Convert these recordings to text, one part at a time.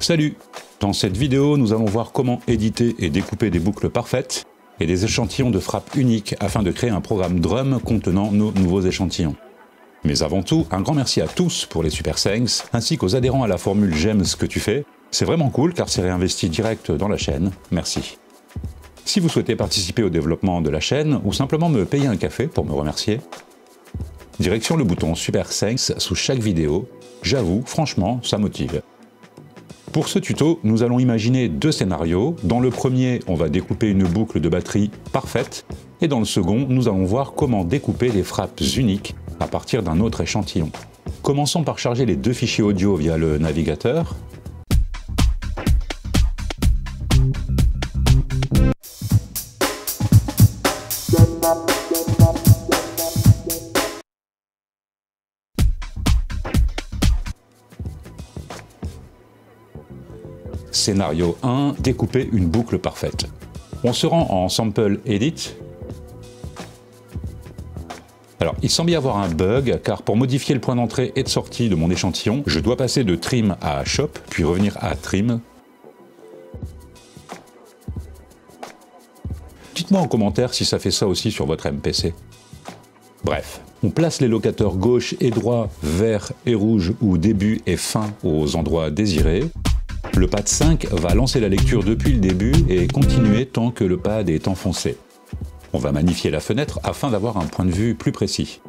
Salut! Dans cette vidéo, nous allons voir comment éditer et découper des boucles parfaites et des échantillons de frappe uniques afin de créer un programme drum contenant nos nouveaux échantillons. Mais avant tout, un grand merci à tous pour les Super Thanks, ainsi qu'aux adhérents à la formule J'aime ce que tu fais. C'est vraiment cool car c'est réinvesti direct dans la chaîne. Merci. Si vous souhaitez participer au développement de la chaîne ou simplement me payer un café pour me remercier, direction le bouton Super Thanks sous chaque vidéo. J'avoue, franchement, ça motive. Pour ce tuto, nous allons imaginer deux scénarios. Dans le premier, on va découper une boucle de batterie parfaite, et dans le second, nous allons voir comment découper des frappes uniques à partir d'un autre échantillon. Commençons par charger les deux fichiers audio via le navigateur. Scénario 1, découper une boucle parfaite. On se rend en Sample Edit. Alors, il semble y avoir un bug, car pour modifier le point d'entrée et de sortie de mon échantillon, je dois passer de Trim à Shop, puis revenir à Trim. Dites-moi en commentaire si ça fait ça aussi sur votre MPC. Bref, on place les locateurs gauche et droit, vert et rouge ou début et fin aux endroits désirés. Le pad 5 va lancer la lecture depuis le début et continuer tant que le pad est enfoncé. On va magnifier la fenêtre afin d'avoir un point de vue plus précis.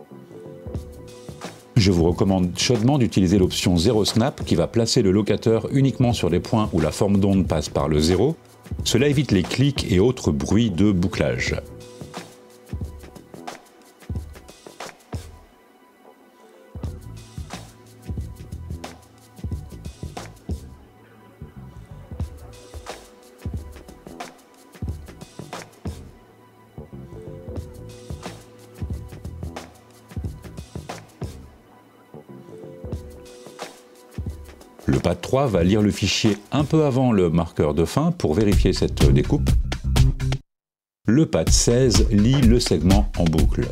Je vous recommande chaudement d'utiliser l'option 0 Snap qui va placer le locateur uniquement sur les points où la forme d'onde passe par le 0. Cela évite les clics et autres bruits de bouclage. Le pad 3 va lire le fichier un peu avant le marqueur de fin pour vérifier cette découpe. Le pad 16 lit le segment en boucle.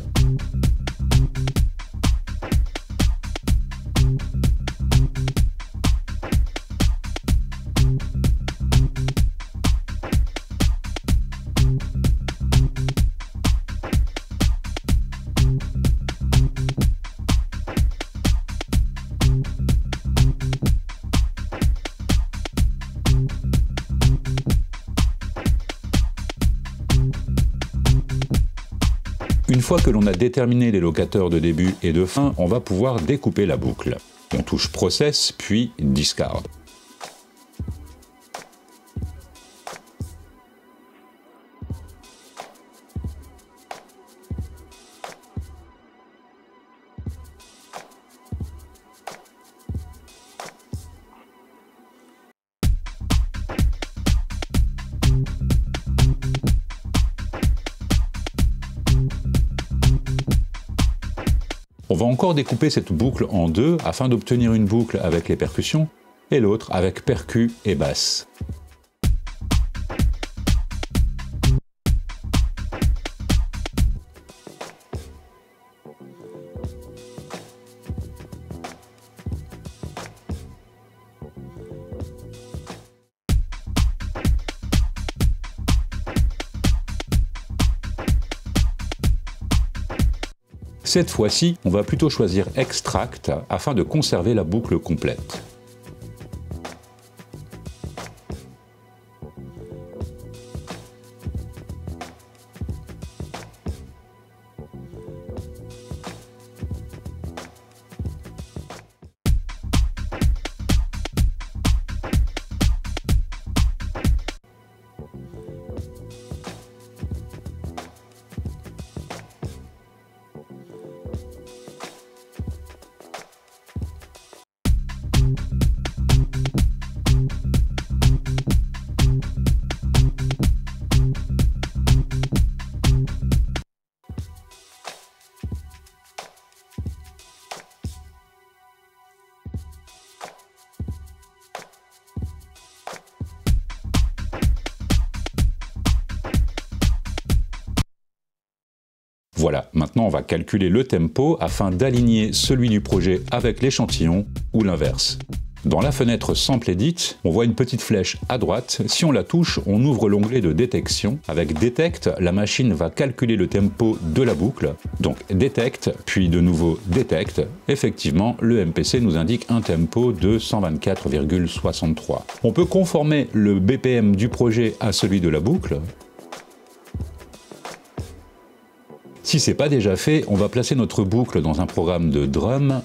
Une fois que l'on a déterminé les locateurs de début et de fin, on va pouvoir découper la boucle. On touche Process, puis Discard. On va encore découper cette boucle en deux afin d'obtenir une boucle avec les percussions et l'autre avec percus et basse. Cette fois-ci, on va plutôt choisir Extract afin de conserver la boucle complète. Voilà, maintenant on va calculer le tempo afin d'aligner celui du projet avec l'échantillon ou l'inverse. Dans la fenêtre Sample Edit, on voit une petite flèche à droite. Si on la touche, on ouvre l'onglet de détection. Avec Detect, la machine va calculer le tempo de la boucle. Donc Detect, puis de nouveau Detect. Effectivement, le MPC nous indique un tempo de 124,63. On peut conformer le BPM du projet à celui de la boucle. Si ce n'est pas déjà fait, on va placer notre boucle dans un programme de drum.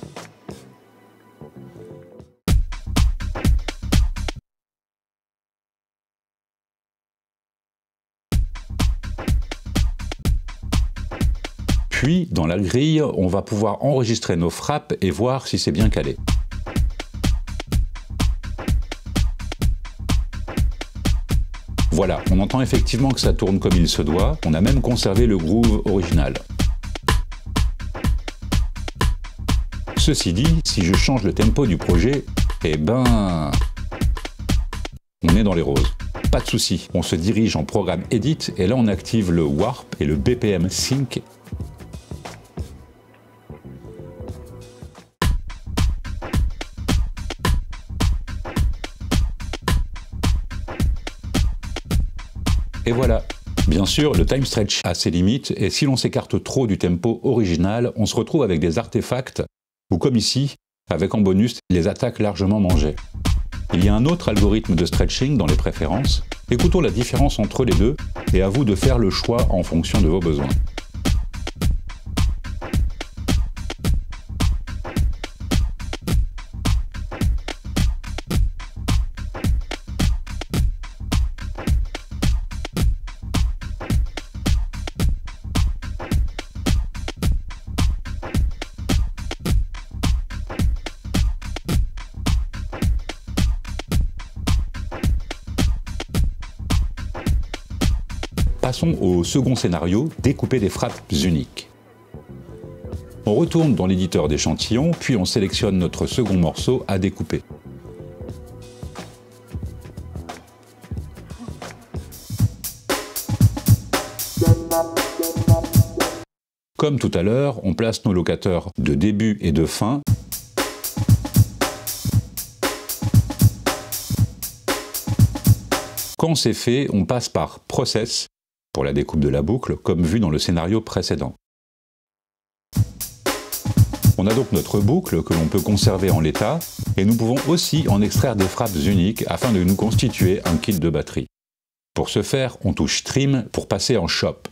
Puis, dans la grille, on va pouvoir enregistrer nos frappes et voir si c'est bien calé. Voilà, on entend effectivement que ça tourne comme il se doit. On a même conservé le groove original. Ceci dit, si je change le tempo du projet, eh ben, on est dans les roses. Pas de souci, on se dirige en programme Edit et là on active le Warp et le BPM Sync. Et voilà. Bien sûr, le time stretch a ses limites et si l'on s'écarte trop du tempo original, on se retrouve avec des artefacts ou comme ici, avec en bonus les attaques largement mangées. Il y a un autre algorithme de stretching dans les préférences. Écoutons la différence entre les deux et à vous de faire le choix en fonction de vos besoins. Passons au second scénario, découper des frappes uniques. On retourne dans l'éditeur d'échantillons, puis on sélectionne notre second morceau à découper. Comme tout à l'heure, on place nos locateurs de début et de fin. Quand c'est fait, on passe par Process pour la découpe de la boucle, comme vu dans le scénario précédent. On a donc notre boucle que l'on peut conserver en l'état, et nous pouvons aussi en extraire des frappes uniques afin de nous constituer un kit de batterie. Pour ce faire, on touche Trim pour passer en Shop.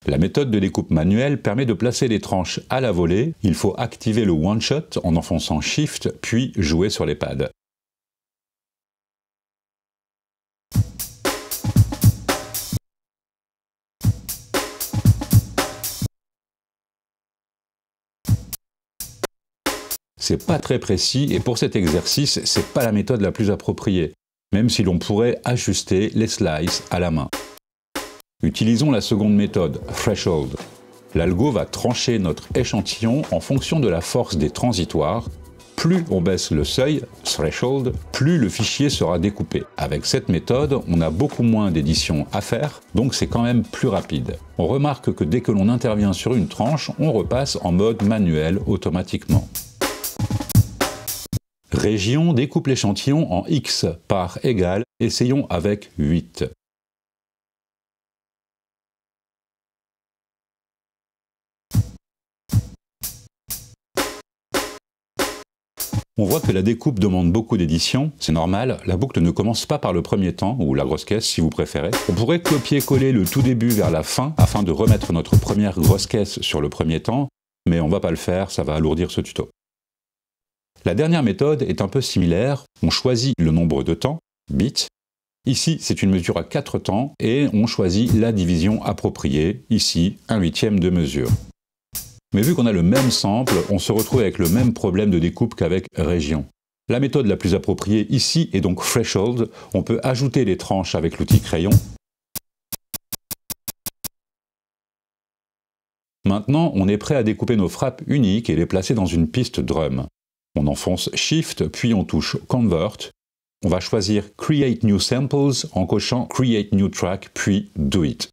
La méthode de découpe manuelle permet de placer les tranches à la volée. Il faut activer le One Shot en enfonçant Shift, puis jouer sur les pads. C'est pas très précis et pour cet exercice, c'est pas la méthode la plus appropriée, même si l'on pourrait ajuster les slices à la main. Utilisons la seconde méthode, Threshold. L'algo va trancher notre échantillon en fonction de la force des transitoires. Plus on baisse le seuil, Threshold, plus le fichier sera découpé. Avec cette méthode, on a beaucoup moins d'édition à faire, donc c'est quand même plus rapide. On remarque que dès que l'on intervient sur une tranche, on repasse en mode manuel automatiquement. Région découpe l'échantillon en X par égal, essayons avec 8. On voit que la découpe demande beaucoup d'édition, c'est normal, la boucle ne commence pas par le premier temps, ou la grosse caisse si vous préférez. On pourrait copier-coller le tout début vers la fin, afin de remettre notre première grosse caisse sur le premier temps, mais on ne va pas le faire, ça va alourdir ce tuto. La dernière méthode est un peu similaire, on choisit le nombre de temps, bits. Ici, c'est une mesure à 4 temps, et on choisit la division appropriée, ici, 1/8 de mesure. Mais vu qu'on a le même sample, on se retrouve avec le même problème de découpe qu'avec région. La méthode la plus appropriée ici est donc Threshold. On peut ajouter les tranches avec l'outil crayon. Maintenant, on est prêt à découper nos frappes uniques et les placer dans une piste drum. On enfonce Shift, puis on touche Convert. On va choisir Create New Samples en cochant Create New Track, puis Do It.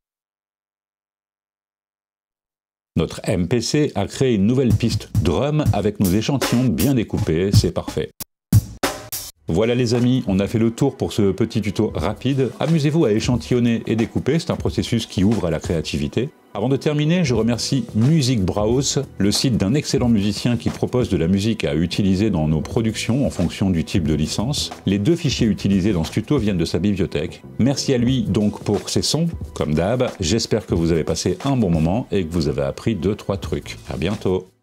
Notre MPC a créé une nouvelle piste drum avec nos échantillons bien découpés, c'est parfait. Voilà les amis, on a fait le tour pour ce petit tuto rapide. Amusez-vous à échantillonner et découper, c'est un processus qui ouvre à la créativité. Avant de terminer, je remercie Music Browse, le site d'un excellent musicien qui propose de la musique à utiliser dans nos productions en fonction du type de licence. Les 2 fichiers utilisés dans ce tuto viennent de sa bibliothèque. Merci à lui donc pour ses sons, comme d'hab. J'espère que vous avez passé un bon moment et que vous avez appris 2-3 trucs. À bientôt.